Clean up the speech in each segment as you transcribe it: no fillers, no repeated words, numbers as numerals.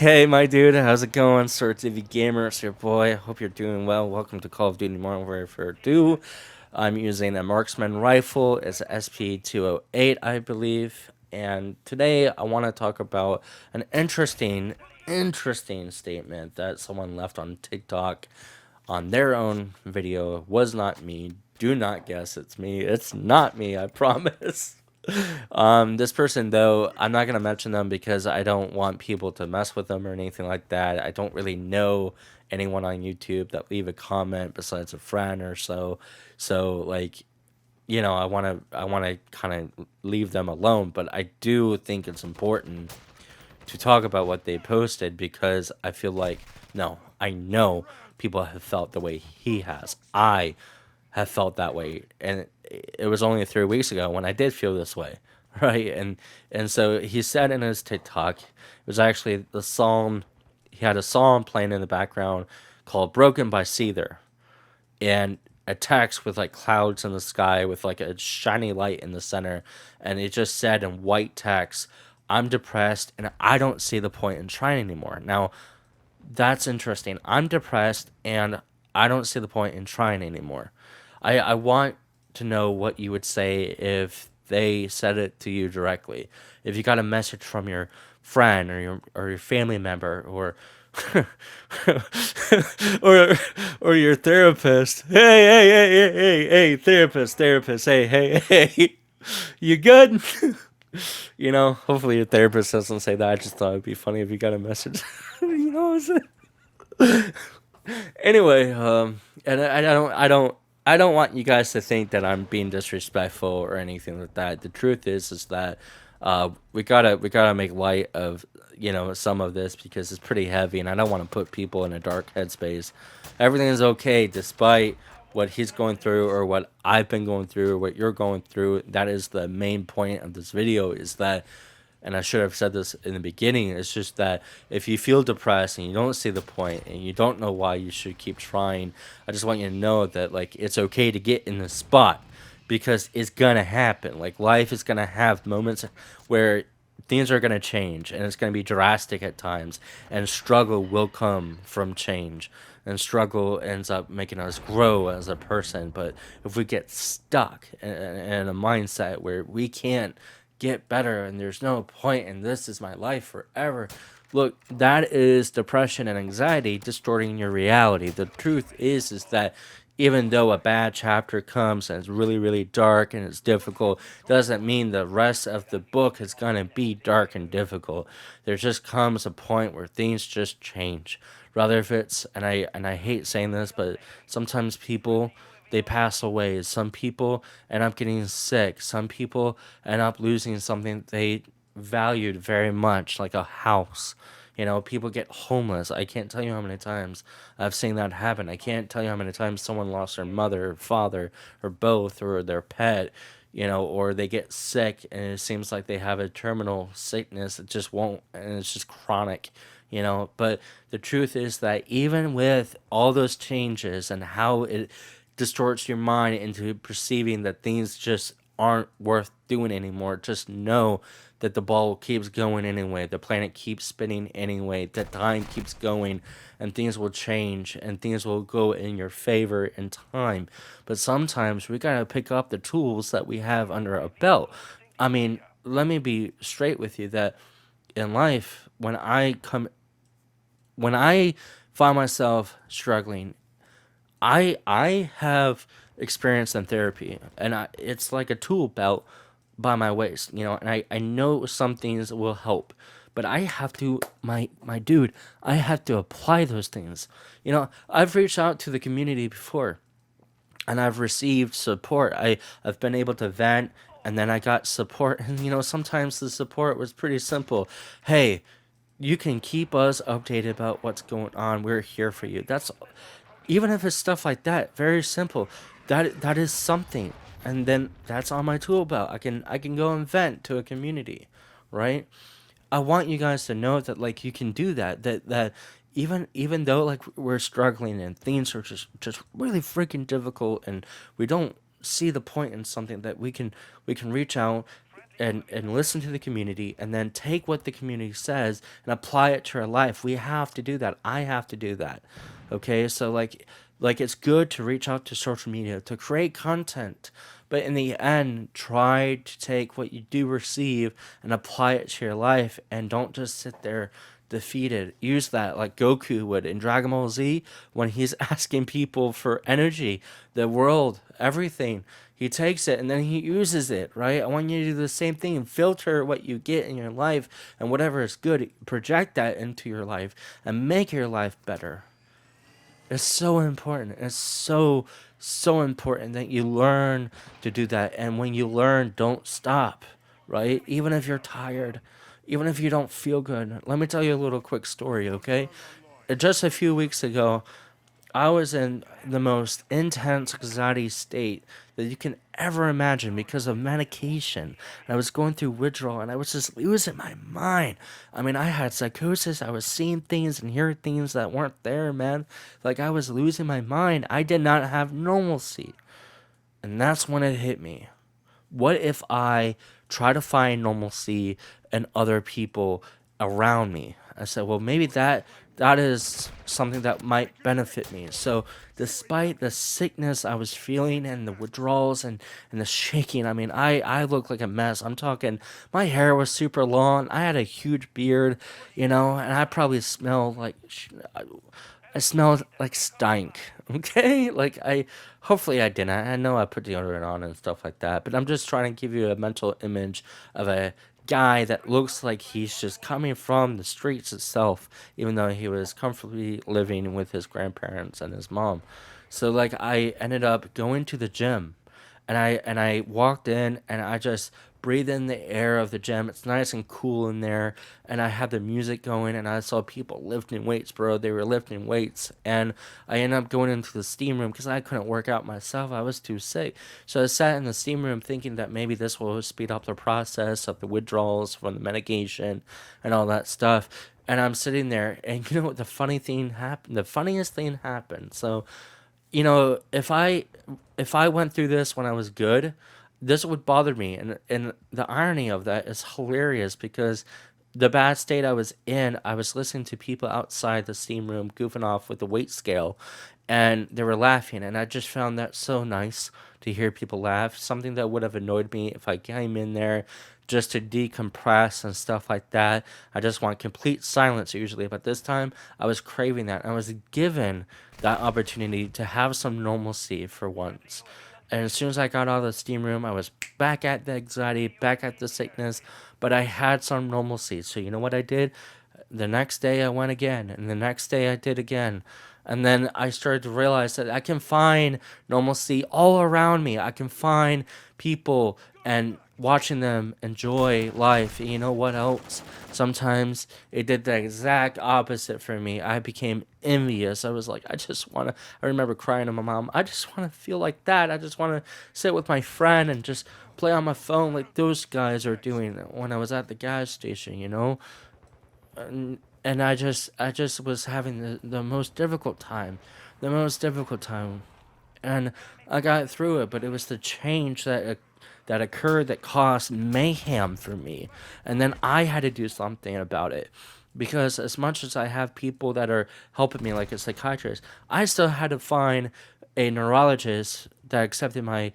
Hey, my dude, how's it going? Sir TV Gamer, it's your boy. Hope you're doing well. Welcome to Call of Duty Modern Warfare 2. I'm using a marksman rifle. It's a SP-208, I believe. And today I want to talk about an interesting statement that someone left on TikTok on their own video. It was not me. Do not guess it's me. It's not me, I promise. This person though, I'm not gonna mention them because I don't want people to mess with them or anything like that. I don't really know anyone on YouTube that leave a comment besides a friend or so. So like, I wanna kind of leave them alone. But I do think it's important to talk about what they posted because I feel like no, I know people have felt the way he has. I have felt that way, and it was only 3 weeks ago when I did feel this way, right? And so he said in his TikTok, it was actually the song. He had a song playing in the background called "Broken" by Seether, and a text with like clouds in the sky with like a shiny light in the center, and it just said in white text, "I'm depressed and I don't see the point in trying anymore." Now that's interesting. I'm depressed and I don't see the point in trying anymore. I want to know what you would say if they said it to you directly. If you got a message from your friend or your family member or or your therapist. Hey, therapist. Hey, you good? Hopefully your therapist doesn't say that. I just thought it'd be funny if you got a message. What I'm saying? Anyway, and I don't want you guys to think that I'm being disrespectful or anything like that. The truth is that we gotta make light of some of this because it's pretty heavy, and I don't want to put people in a dark headspace. Everything is okay despite what he's going through or what I've been going through or what you're going through. That is the main point of this video, is that, and I should have said this in the beginning, it's just that if you feel depressed and you don't see the point and you don't know why you should keep trying, I just want you to know that like it's okay to get in the spot because it's gonna happen. Like life is gonna have moments where things are gonna change and it's gonna be drastic at times, and struggle will come from change. And struggle ends up making us grow as a person. But if we get stuck in a mindset where we can't get better and there's no point and this is my life forever, look, that is depression and anxiety distorting your reality. The truth is that even though a bad chapter comes and it's really really dark and it's difficult, doesn't mean the rest of the book is going to be dark and difficult. There just comes a point where things just change. Rather if it's, and I hate saying this, but sometimes people, they pass away. Some people end up getting sick. Some people end up losing something they valued very much, like a house. People get homeless. I can't tell you how many times I've seen that happen. I can't tell you how many times someone lost their mother, or father, or both, or their pet, or they get sick and it seems like they have a terminal sickness. It just won't, and it's just chronic. But the truth is that even with all those changes and how it distorts your mind into perceiving that things just aren't worth doing anymore, just know that the ball keeps going anyway, the planet keeps spinning anyway, the time keeps going, and things will change and things will go in your favor in time. But sometimes we gotta pick up the tools that we have under our belt. I mean, let me be straight with you that in life, when I find myself struggling, I have experience in therapy, and it's like a tool belt by my waist, and I know some things will help, but I have to, my dude, I have to apply those things. I've reached out to the community before and I've received support. I've been able to vent, and then I got support, and sometimes the support was pretty simple. Hey, you can keep us updated about what's going on. We're here for you. That's, even if it's stuff like that, very simple. That is something. And then that's on my tool belt. I can go and vent to a community, right? I want you guys to know that like you can do that. That even though like we're struggling and things are just really freaking difficult, and we don't see the point in something, that we can reach out. and listen to the community, and then take what the community says and apply it to our life. We have to do that. I have to do that. Okay, so like it's good to reach out to social media to create content, but in the end, try to take what you do receive and apply it to your life, and don't just sit there defeated. Use that like Goku would in Dragon Ball Z when he's asking people for energy, the world, everything. He takes it and then he uses it, right? I want you to do the same thing and filter what you get in your life, and whatever is good, project that into your life and make your life better. It's so important. It's so important that you learn to do that. And when you learn, don't stop, right? Even if you're tired, even if you don't feel good. Let me tell you a little quick story, okay? Just a few weeks ago, I was in the most intense anxiety state that you can ever imagine because of medication. And I was going through withdrawal and I was just losing my mind. I mean, I had psychosis. I was seeing things and hearing things that weren't there, man. Like I was losing my mind. I did not have normalcy. And that's when it hit me. What if I try to find normalcy in other people around me? I said, well, maybe that is something that might benefit me. So, despite the sickness I was feeling and the withdrawals and the shaking, I mean, I looked like a mess. I'm talking, my hair was super long. I had a huge beard, and I probably smelled like I smelled like stank. Okay, like hopefully I didn't. I know I put deodorant on and stuff like that, but I'm just trying to give you a mental image of a guy that looks like he's just coming from the streets itself, even though he was comfortably living with his grandparents and his mom. So like I ended up going to the gym, and I walked in and I just breathed in the air of the gym. It's nice and cool in there, and I had the music going, and I saw people lifting weights, bro. They were lifting weights, and I ended up going into the steam room because I couldn't work out myself. I was too sick, so I sat in the steam room thinking that maybe this will speed up the process of the withdrawals from the medication and all that stuff. And I'm sitting there, and you know what? The funny thing happened. The funniest thing happened. So if I went through this when I was good, this would bother me, and the irony of that is hilarious because the bad state I was in, I was listening to people outside the steam room goofing off with the weight scale, and they were laughing, and I just found that so nice to hear people laugh. Something that would have annoyed me if I came in there just to decompress and stuff like that. I just want complete silence usually, but this time I was craving that. I was given that opportunity to have some normalcy for once. And as soon as I got out of the steam room, I was back at the anxiety, back at the sickness, but I had some normalcy. So you know what I did? The next day I went again, and the next day I did again. And then I started to realize that I can find normalcy all around me. I can find people and watching them enjoy life. And you know what else? Sometimes it did the exact opposite for me. I became envious. I was like, I remember crying to my mom, I just want to feel like that. I just want to sit with my friend and just play on my phone like those guys are doing when I was at the gas station. And I just was having the most difficult time, the most difficult time, and I got through it. But it was the change that occurred that caused mayhem for me, and then I had to do something about it. Because as much as I have people that are helping me, like a psychiatrist, I still had to find a neurologist that accepted my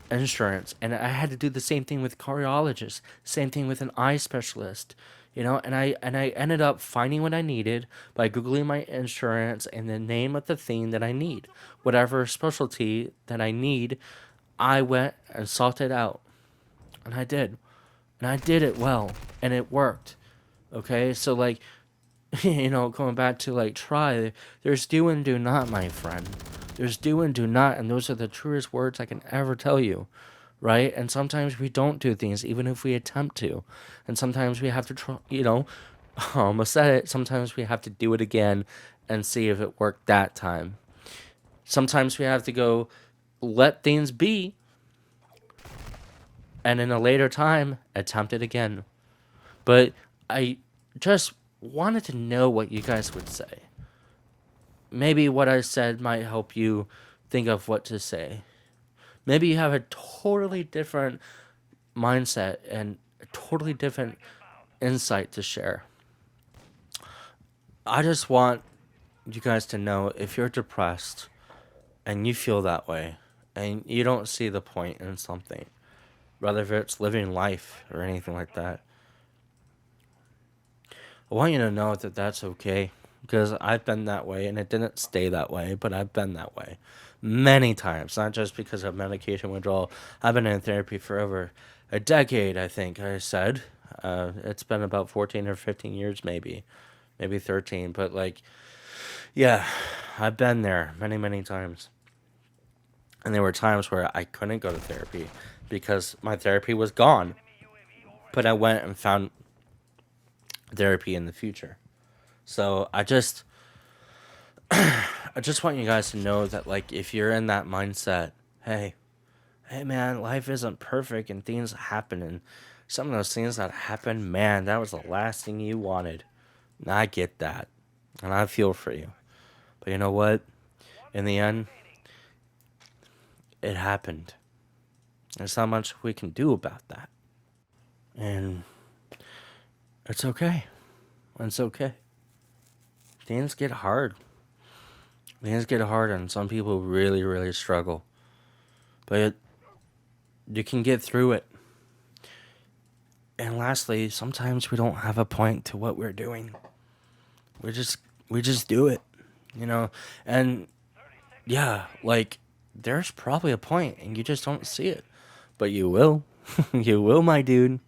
insurance, and I had to do the same thing with cardiologists, same thing with an eye specialist, and I ended up finding what I needed by googling my insurance and the name of the thing that I need, whatever specialty that I need. I went and sought it out, and I did, and I did it well, and it worked. Okay, so like, going back to like try, there's do and do not, my friend. There's do and do not, and those are the truest words I can ever tell you, right? And sometimes we don't do things, even if we attempt to. And sometimes we have to try, I almost said it, sometimes we have to do it again and see if it worked that time. Sometimes we have to go let things be, and in a later time, attempt it again. But I just wanted to know what you guys would say. Maybe what I said might help you think of what to say. Maybe you have a totally different mindset and a totally different insight to share. I just want you guys to know if you're depressed and you feel that way and you don't see the point in something, whether if it's living life or anything like that, I want you to know that that's okay because I've been that way and it didn't stay that way, but I've been that way many times, not just because of medication withdrawal. I've been in therapy for over a decade, I think I said. It's been about 14 or 15 years, maybe 13, but like, yeah, I've been there many, many times. And there were times where I couldn't go to therapy because my therapy was gone, but I went and found therapy in the future. So I just want you guys to know that like if you're in that mindset, hey, hey man, life isn't perfect and things happen and some of those things that happen, man, that was the last thing you wanted. And I get that. And I feel for you. But you know what? In the end, it happened. There's not much we can do about that. And it's okay. It's okay. Things get hard. Things get hard and some people really, really struggle. But you can get through it. And lastly, sometimes we don't have a point to what we're doing. We just we just do it, you know. And yeah, like there's probably a point and you just don't see it. But you will. You will, my dude.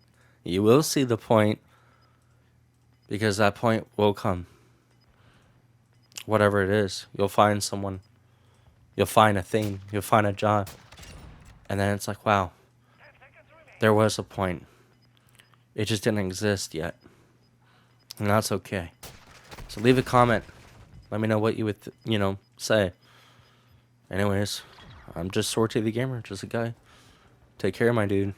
You will see the point because that point will come. Whatever it is, you'll find someone, you'll find a thing, you'll find a job. And then it's like, wow, there was a point. It just didn't exist yet. And that's okay. So leave a comment. Let me know what you would, say. Anyways, I'm just Sorty the Gamer, just a guy. Take care, my dude.